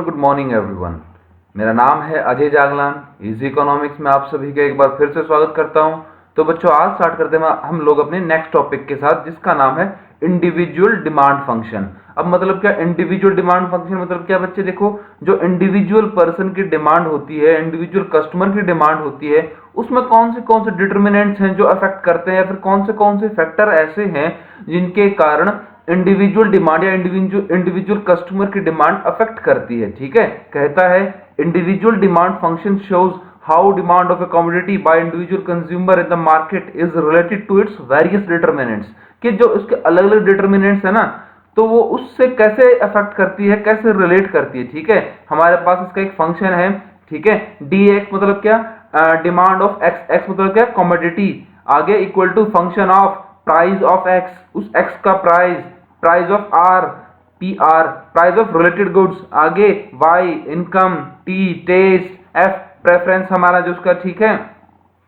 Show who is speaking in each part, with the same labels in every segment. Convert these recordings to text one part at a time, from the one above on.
Speaker 1: Good morning everyone. मेरा नाम है अजय जागलान। इजी इकोनॉमिक्स में आप सभी का एक बार फिर से स्वागत करता हूं। तो बच्चों, आज स्टार्ट करते हैं हम लोग अपने नेक्स्ट टॉपिक के साथ, जिसका नाम है इंडिविजुअल डिमांड फंक्शन। अब मतलब क्या इंडिविजुअल डिमांड फंक्शन मतलब क्या बच्चे? देखो, जो इंडिविजुअल पर्सन की डिमांड होती है, इंडिविजुअल कस्टमर की डिमांड होती है, उसमें कौन से डिटर्मिनेंट्स हैं जो अफेक्ट करते हैं, या फिर कौन से फैक्टर ऐसे हैं जिनके कारण इंडिविजुअल डिमांड या इंडिविजुअल कस्टमर की डिमांड अफेक्ट करती है। ठीक है, कहता है individual demand function shows how demand of a commodity by individual consumer in the market is related to its various determinants. कि जो उसके अलग अलग डिटर्मिनेंट्स है ना, तो वो उससे कैसे अफेक्ट करती है, कैसे रिलेट करती है। ठीक है, हमारे पास इसका एक फंक्शन है। ठीक है, डी एक्स मतलब क्या? Demand of x. एक्स मतलब क्या? कमोडिटी। आगे equal to function of price of X, उस एक्स का price, price of R, P R, price of related goods. आगे Y income, T taste, F preference हमारा जो उसका। ठीक है,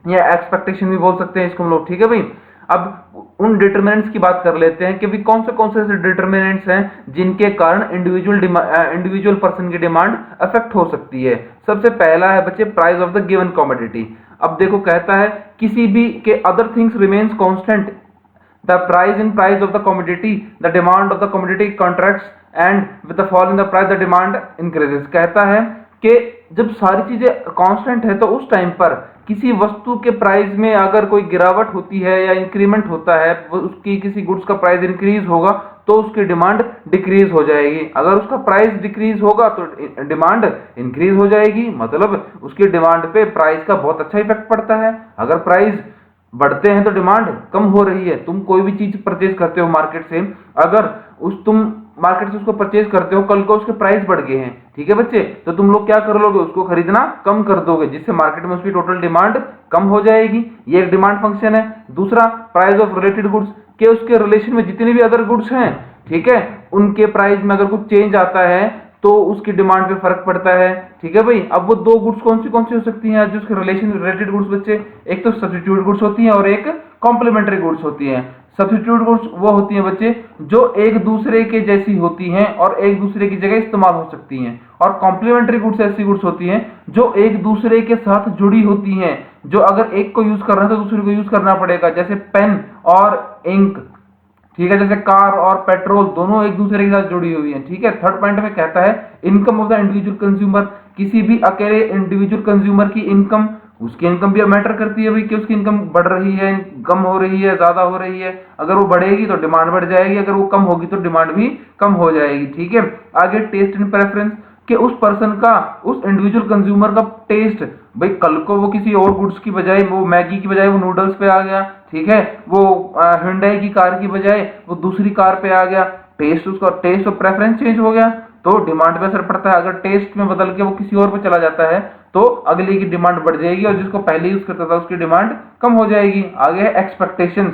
Speaker 1: या एक्सपेक्टेशन भी बोल सकते हैं इसको हम लोग। ठीक है भाई, अब उन डिटरमिनेंट्स की बात कर लेते हैं कि भी कौन से ऐसे डिटरमिनेंट्स हैं जिनके कारण इंडिविजुअल पर्सन की डिमांड अफेक्ट हो सकती है। सबसे पहला है बच्चे price of the given commodity. अब देखो, कहता है किसी भी के other things remains constant, the price of the commodity, the demand of the commodity contracts and with the fall in the price the demand increases। कहता है कि जब सारी चीजें कांस्टेंट है तो उस टाइम पर किसी वस्तु के प्राइस में अगर कोई गिरावट होती है या इंक्रीमेंट होता है, उसकी किसी गुड्स का प्राइस इंक्रीज होगा तो उसकी डिमांड डिक्रीज हो जाएगी। अगर उसका प्राइस डिक्रीज होगा तो डिमांड इंक्रीज हो जाएगी। मतलब उसकी डिमांड पे प्राइस का बहुत अच्छा इफेक्ट पड़ता है। अगर प्राइस बढ़ते हैं तो डिमांड कम हो रही है। तुम कोई भी चीज परचेज करते हो मार्केट से, अगर तुम मार्केट से उसको परचेज करते हो, कल को उसके प्राइस बढ़ गए हैं, ठीक है बच्चे, तो तुम लोग क्या कर लोगे? उसको खरीदना कम कर दोगे, जिससे मार्केट में उसकी टोटल डिमांड कम हो जाएगी। ये एक डिमांड फंक्शन है। दूसरा प्राइस ऑफ रिलेटेड गुड्स, के उसके रिलेशन में जितने भी अदर गुड्स हैं, ठीक है, उनके प्राइस में अगर कुछ चेंज आता है तो उसकी डिमांड पे फर्क पड़ता है। ठीक है भाई, अब वो दो गुड्स कौन सी हो सकती हैं जो उसके रिलेशन रिलेटेड गुड्स बच्चे? एक तो सब्स्टिट्यूट गुड्स होती हैं और एक कॉम्प्लीमेंट्री गुड्स होती हैं। सब्स्टिट्यूट गुड्स वो होती हैं बच्चे जो एक दूसरे के जैसी होती हैं और एक दूसरे की जगह इस्तेमाल हो सकती हैं, और कॉम्प्लीमेंट्री गुड्स ऐसी गुड्स होती हैं जो एक दूसरे के साथ जुड़ी होती हैं, जो अगर एक को यूज करना है तो दूसरे को यूज करना पड़ेगा, जैसे पेन और इंक। ठीक है, जैसे कार और पेट्रोल दोनों एक दूसरे के साथ जुड़ी हुई हैं। ठीक है, थर्ड पॉइंट में कहता है income of the individual consumer. किसी भी अकेले इंडिविजुअल कंज्यूमर की इनकम, उसकी इनकम भी मैटर करती है भाई, कि उसकी इनकम बढ़ रही है, कम हो रही है, ज्यादा हो रही है। अगर वो बढ़ेगी तो डिमांड बढ़ जाएगी, अगर वो कम होगी तो डिमांड भी कम हो जाएगी। ठीक है, आगे टेस्ट एंड प्रेफरेंस, कि उस पर्सन का, उस इंडिविजुअल कंज्यूमर का टेस्ट, भाई कल को वो किसी और गुड्स की बजाय, वो मैगी की बजाय वो नूडल्स पे आ गया, ठीक है, वो हुंडई की कार की बजाय वो दूसरी कार पे आ गया, टेस्ट, उसका टेस्ट और प्रेफरेंस चेंज हो गया तो डिमांड पे असर पड़ता है। अगर टेस्ट में बदल के वो किसी और पे चला जाता है तो अगले की डिमांड बढ़ जाएगी और जिसको पहले यूज करता था उसकी डिमांड कम हो जाएगी। आगे है एक्सपेक्टेशंस,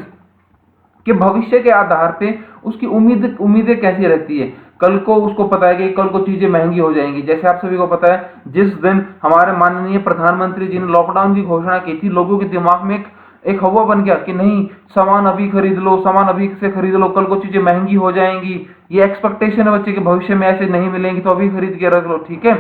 Speaker 1: कि भविष्य के आधार पे उसकी उम्मीदें कैसी रहती है। कल को उसको पता है कि कल को चीजें महंगी हो जाएंगी। जैसे आप सभी को पता है, जिस दिन हमारे माननीय प्रधानमंत्री जी ने लॉकडाउन की घोषणा की थी, लोगों के दिमाग में एक हवा बन गया कि नहीं, सामान अभी खरीद लो, सामान अभी से खरीद लो, कल को चीजें महंगी हो जाएंगी। ये एक्सपेक्टेशन है बच्चे के, भविष्य में ऐसे नहीं मिलेंगी तो अभी खरीद के रख लो। ठीक है,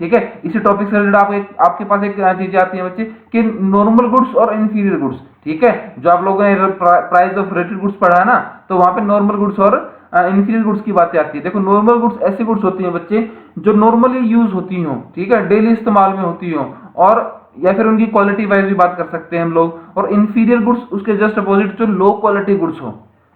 Speaker 1: ठीक है, इसी टॉपिक से रिलेटेड आपके पास एक चीजें आती है बच्चे कि नॉर्मल गुड्स और इंफीरियर गुड्स। ठीक है, जो आप लोगों ने प्राइस ऑफ रिलेटेड गुड्स पढ़ा है ना, तो वहां पे नॉर्मल गुड्स और इंफीरियर गुड्स की बातें आती है। देखो, नॉर्मल गुड्स ऐसी गुड्स होती हैं बच्चे जो नॉर्मली यूज होती हो, ठीक है, डेली इस्तेमाल में होती हो, और या फिर उनकी क्वालिटी वाइज भी बात कर सकते हैं हम लोग। और इंफीरियर गुड्स उसके जस्ट अपोजिट, जो लो क्वालिटी गुड्स हो,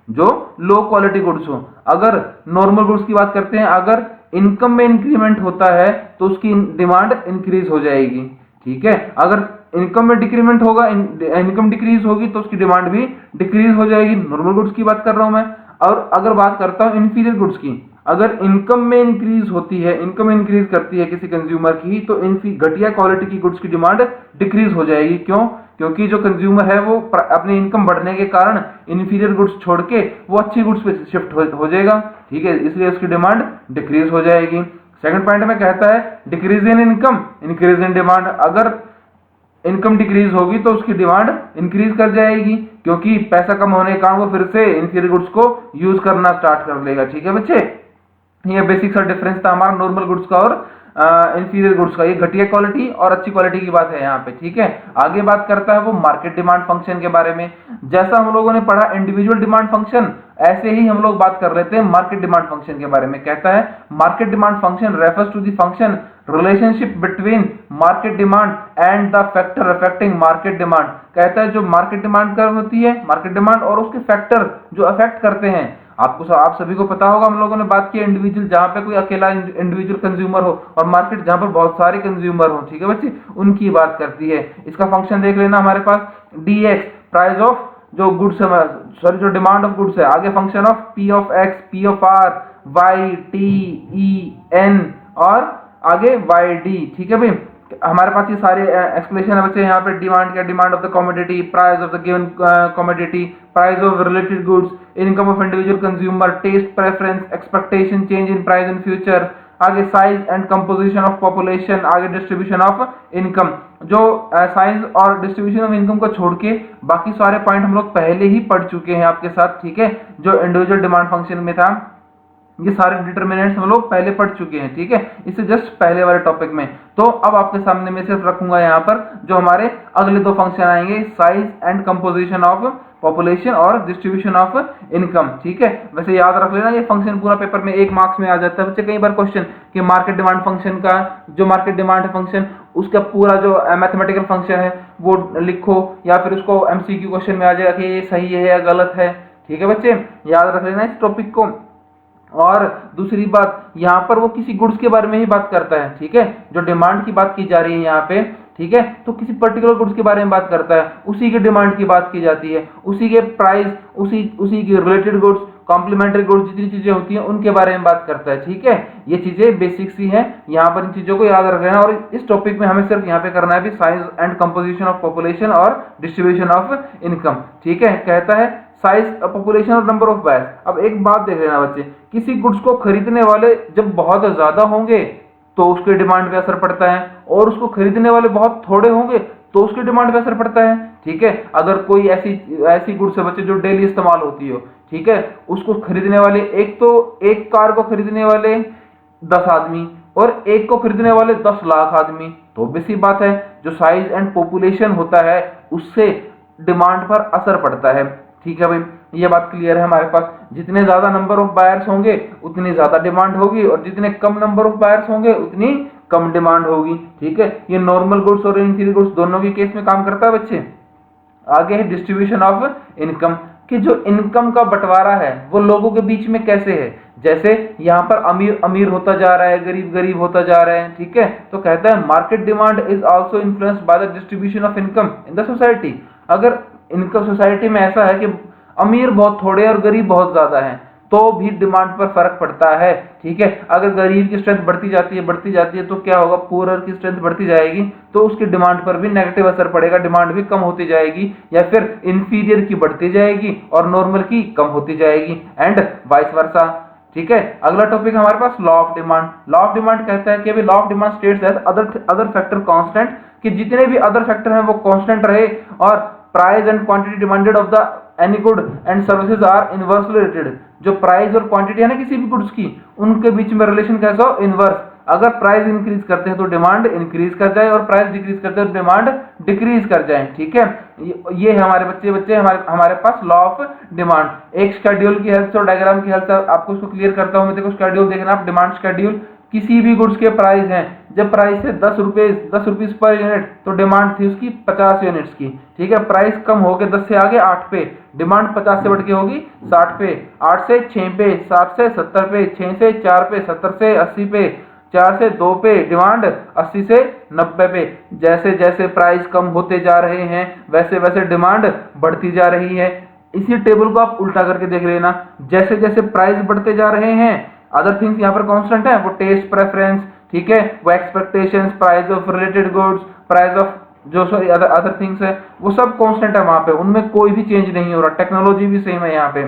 Speaker 1: जो लो क्वालिटी गुड्स हो। अगर नॉर्मल गुड्स की बात करते हैं, अगर इनकम में इंक्रीमेंट होता है तो उसकी डिमांड इंक्रीज हो जाएगी। ठीक है, अगर इनकम में डिक्रीमेंट होगा, इनकम डिक्रीज होगी तो उसकी डिमांड भी डिक्रीज हो जाएगी। नॉर्मल गुड्स की बात कर रहा हूं मैं। और अगर बात करता हूं इंफीरियर गुड्स की, अगर इनकम में इंक्रीज होती है, इनकम इंक्रीज करती है किसी कंज्यूमर की, तो घटिया क्वालिटी की गुड्स की डिमांड डिक्रीज हो जाएगी। क्यों? क्योंकि जो कंज्यूमर है वो अपनी इनकम बढ़ने के कारण इंफीरियर गुड्स छोड़ के वो अच्छी गुड्स पे शिफ्ट हो जाएगा। ठीक है, इसलिए उसकी डिमांड डिक्रीज हो जाएगी। सेकंड पॉइंट में कहता है decrease in income, increase in demand. अगर इनकम डिक्रीज होगी तो उसकी डिमांड इंक्रीज कर जाएगी, क्योंकि पैसा कम होने के कारण वो फिर से इंफीरियर गुड्स को यूज करना स्टार्ट कर लेगा। ठीक है बच्चे, ये बेसिक सा डिफरेंस था हमारा नॉर्मल गुड्स का और इंफीरियर गुड्स का, ये घटिया क्वालिटी और अच्छी क्वालिटी की बात है यहाँ पे, ठीक है। आगे बात करता है वो मार्केट डिमांड फंक्शन के बारे में। जैसा हम लोगों ने पढ़ा इंडिविजुअल डिमांड फंक्शन, ऐसे ही हम लोग बात कर लेते हैं मार्केट डिमांड फंक्शन के बारे में। कहता है market demand function refers to the function relationship between market demand and the factor affecting market demand. कहता है जो मार्केट डिमांड कर्व होती है, मार्केट डिमांड और उसके फैक्टर जो अफेक्ट करते हैं, आप सभी को पता होगा, हम लोगों ने बात की इंडिविजुअल, जहां पे कोई अकेला इंडिविजुअल कंज्यूमर हो, और मार्केट जहां पर बहुत सारे कंज्यूमर हो, ठीक है बच्चे, उनकी बात करती है। इसका फंक्शन देख लेना हमारे पास, dx प्राइस ऑफ जो गुड्स है, सॉरी जो डिमांड ऑफ गुड्स है, आगे function of p of x, p of r, y, t, e, n और आगे yd, ठीक है भाई। हमारे पास ये सारे एक्सप्लेनेशन है बच्चे। यहाँ पे डिमांड क्या, demand of the commodity, price of the given commodity, price of related goods, income of individual consumer, taste preference, expectation change in price in future, आगे size and composition of population, आगे distribution of income. जो size और distribution of income को छोड़ के बाकी सारे point हम लोग पहले ही पढ़ चुके हैं आपके साथ, ठीक है। जो इंडिविजुअल डिमांड फंक्शन में था, ये सारे डिटरमिनेंट्स हम लोग पहले पढ़ चुके हैं, ठीक है, इससे जस्ट पहले वाले टॉपिक में। तो अब आपके सामने मैं सिर्फ रखूंगा यहाँ पर जो हमारे अगले दो फंक्शन आएंगे, size and composition of population और डिस्ट्रीब्यूशन ऑफ इनकम, ठीक है। वैसे याद रख लेना, ये फंक्शन पूरा पेपर में 1 मार्क्स में आ जाता है बच्चे। कई बार क्वेश्चन कि मार्केट डिमांड फंक्शन का जो मार्केट डिमांड फंक्शन, उसका पूरा जो मैथमेटिकल फंक्शन है वो लिखो, या फिर उसको एमसीक्यू क्वेश्चन में आ जाएगा कि ये सही है या गलत है, ठीक है बच्चे, याद रख लेना इस टॉपिक को। और दूसरी बात, यहाँ पर वो किसी गुड्स के बारे में ही बात करता है, ठीक है, जो डिमांड की बात की जा रही है यहाँ पे, ठीक है, तो किसी पर्टिकुलर गुड्स के बारे में बात करता है, उसी के डिमांड की बात की जाती है, उसी के प्राइस, उसी के रिलेटेड गुड्स, कॉम्प्लीमेंट्री गुड्स, जितनी चीजें होती हैं उनके बारे में बात करता है, ठीक है। ये चीजें बेसिक सी हैं, यहाँ पर इन चीजों को याद रख लेना। और इस टॉपिक में हमें सिर्फ यहाँ पे करना है भी size and composition of population और डिस्ट्रीब्यूशन ऑफ इनकम, ठीक है। कहता है साइज, पॉपुलेशन और नंबर ऑफ बायर्स। अब एक बात देख लेना बच्चे, किसी गुड्स को खरीदने वाले जब बहुत ज्यादा होंगे तो उसके डिमांड पे असर पड़ता है, और उसको खरीदने वाले बहुत थोड़े होंगे तो उसके डिमांड पे असर पड़ता है, ठीक है। अगर कोई ऐसी गुड्स है बच्चे जो डेली इस्तेमाल होती हो, ठीक है, उसको खरीदने वाले एक कार को खरीदने वाले 10 आदमी और एक को खरीदने वाले 10 लाख आदमी, तो बेसी बात है जो साइज एंड पॉपुलेशन होता है उससे डिमांड पर असर पड़ता है, ठीक है भाई। ये बात क्लियर है हमारे पास। जितने ज्यादा नंबर ऑफ बायर्स होंगे उतनी ज्यादा डिमांड होगी, और जितने कम नंबर ऑफ बायर्स होंगे उतनी कम डिमांड होगी, ठीक है। ये नॉर्मल गुड्स और इंफीरियर गुड्स दोनों के केस में काम करता है बच्चे। आगे है डिस्ट्रीब्यूशन ऑफ इनकम, कि जो इनकम का बंटवारा है वो लोगों के बीच में कैसे है। जैसे यहाँ पर अमीर अमीर होता जा रहा है, गरीब गरीब होता जा रहा है, ठीक है। तो कहता है market demand is also influenced by the distribution of income in the society. अगर इनकम सोसाइटी में ऐसा है कि अमीर बहुत थोड़े और गरीब बहुत ज्यादा है, तो भी डिमांड पर फर्क पड़ता है, ठीक है। अगर गरीब की स्ट्रेंथ बढ़ती जाती है तो क्या होगा, पुअर की स्ट्रेंथ बढ़ती जाएगी तो उसकी डिमांड पर भी नेगेटिव असर पड़ेगा, डिमांड भी कम होती जाएगी, या फिर इंफीरियर की बढ़ती जाएगी और नॉर्मल की कम होती जाएगी, एंड वाइस वर्सा, ठीक है। अगला टॉपिक हमारे पास law of demand. Law of demand कहता है कि law of demand states that other factor constant, कि जितने भी अदर फैक्टर हैं वो कांस्टेंट रहे, और price and quantity demanded of the any good and services are inversely related. जो प्राइस और क्वांटिटी है ना किसी भी गुड्स की, उनके बीच में रिलेशन कैसा हो, इनवर्स। अगर प्राइस इंक्रीज करते हैं तो डिमांड इंक्रीज कर जाए, और प्राइस डिक्रीज करते हैं तो डिमांड डिक्रीज कर जाए, ठीक है। ये है हमारे बच्चे हमारे पास लॉ ऑफ डिमांड। एक शेड्यूल की हेल्प से और डायग्राम की हेल्प से आपको उसको क्लियर करता हूं मैं। देखो शेड्यूल देखना आप, डिमांड शेड्यूल, किसी भी गुड्स के प्राइस हैं, जब प्राइस है 10 रुपीज पर यूनिट तो डिमांड थी उसकी 50 यूनिट्स की, ठीक है। प्राइस कम हो गए 10 से आगे 8 पे, डिमांड 50 से बढ़ के होगी 60 पे, 8 से 6 पे, 7 से 70 पे, 6 से 4 पे, 70 से 80 पे, 4 से 2 पे, डिमांड 80 से 90 पे। जैसे जैसे प्राइस कम होते जा रहे हैं वैसे वैसे डिमांड बढ़ती जा रही है। इसी टेबल को आप उल्टा करके देख लेना, जैसे जैसे प्राइस बढ़ते जा रहे हैं अदर थिंग्स यहाँ पर कांस्टेंट है, वो टेस्ट प्रेफरेंस, ठीक है, वो expectations, price of related goods, price of जो सॉरी अदर थिंग्स है वो सब कांस्टेंट है वहां पे, उनमें कोई भी चेंज नहीं हो रहा। टेक्नोलॉजी भी सेम है यहाँ पे,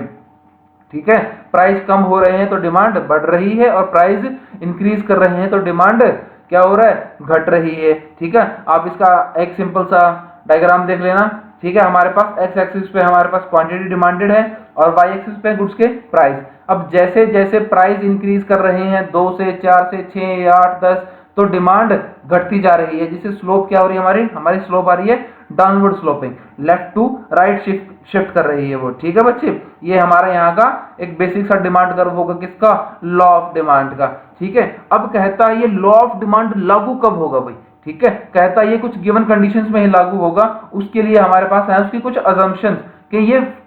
Speaker 1: ठीक है। प्राइस कम हो रहे हैं तो डिमांड बढ़ रही है, और प्राइस इंक्रीज कर रहे हैं तो डिमांड क्या हो रहा है, घट रही है, ठीक है। आप इसका एक सिंपल सा डायग्राम देख लेना, ठीक है। हमारे पास एक्स एक्सिस पे हमारे पास क्वांटिटी डिमांडेड है और वाई एक्सिस पे गुड्स के प्राइस। अब जैसे जैसे प्राइस इंक्रीज कर रहे हैं 2 से 4 से 6 8 10, तो डिमांड घटती जा रही है, जिससे स्लोप क्या हो रही है, हमारी स्लोप आ रही है downward sloping, left to right shift कर रही है वो। ठीक है बच्चे, ये हमारा यहाँ का एक बेसिक सा डिमांड कर्व होगा, किसका, लॉ ऑफ डिमांड का। ठीक है, अब कहता है ये लॉ ऑफ डिमांड लागू कब होगा भाई। ठीक है, कहता है ये कुछ गिवन कंडीशंस में ही लागू होगा, उसके लिए हमारे पास है उसकी कुछ अजम्पशंस कि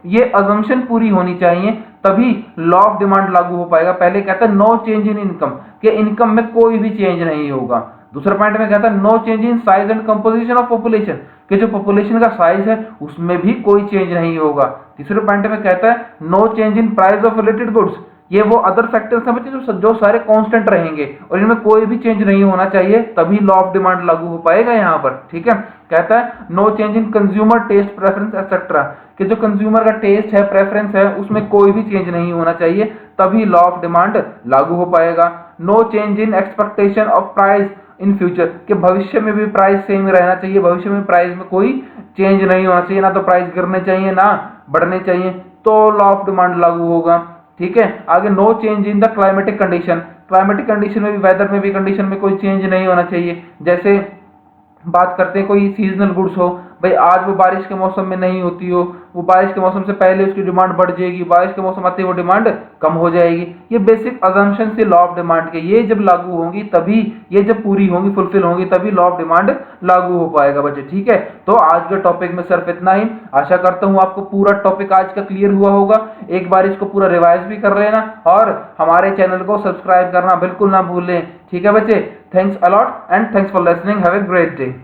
Speaker 1: ये अजम्पशन पूरी होनी चाहिए, तभी लॉ ऑफ डिमांड लागू हो पाएगा। पहले कहता है नो चेंज इन इनकम, कि इनकम में कोई भी चेंज नहीं होगा। दूसरे पॉइंट में कहता है no change in size and composition of population, कि जो पॉपुलेशन का साइज है उसमें भी कोई चेंज नहीं होगा। तीसरे पॉइंट में कहता है no change in price of related goods, ये वो अदर फैक्टर्स हैं बच्चे जो सारे कांस्टेंट रहेंगे और इनमें कोई भी चेंज नहीं होना चाहिए, तभी लॉ ऑफ डिमांड लागू हो पाएगा यहाँ पर। ठीक है, कहता है no change in consumer taste preference etcetera, कि जो कंज्यूमर का टेस्ट है, प्रेफरेंस है, उसमें कोई भी चेंज नहीं होना चाहिए, तभी लॉ ऑफ डिमांड लागू हो पाएगा। No change in expectation of price in future, कि भविष्य में भी प्राइस सेम रहना चाहिए, भविष्य में प्राइस में कोई चेंज नहीं होना चाहिए, ना तो प्राइस गिरने चाहिए ना बढ़ने चाहिए, तो लॉ ऑफ डिमांड लागू होगा। ठीक है, आगे no change in the climatic condition, climatic condition में भी, वेदर में भी, कंडीशन में कोई चेंज नहीं होना चाहिए। जैसे बात करते हैं कोई सीजनल गुड्स हो, भाई आज वो बारिश के मौसम में नहीं होती हो, वो बारिश के मौसम से पहले उसकी डिमांड बढ़ जाएगी, बारिश के मौसम आते ही वो डिमांड कम हो जाएगी। ये बेसिक अजम्पशन से लॉ ऑफ डिमांड के, ये जब लागू होंगी तभी, ये जब पूरी होंगी, फुलफिल होंगी, तभी लॉ ऑफ डिमांड लागू हो पाएगा बच्चे। ठीक है, तो आज के टॉपिक में सिर्फ इतना ही। आशा करता हूँ आपको पूरा टॉपिक आज का क्लियर हुआ होगा। एक बार इसको पूरा रिवाइज भी कर लेना और हमारे चैनल को सब्सक्राइब करना बिल्कुल ना भूलें। ठीक है बच्चे, thanks a lot and thanks for listening, have a great day.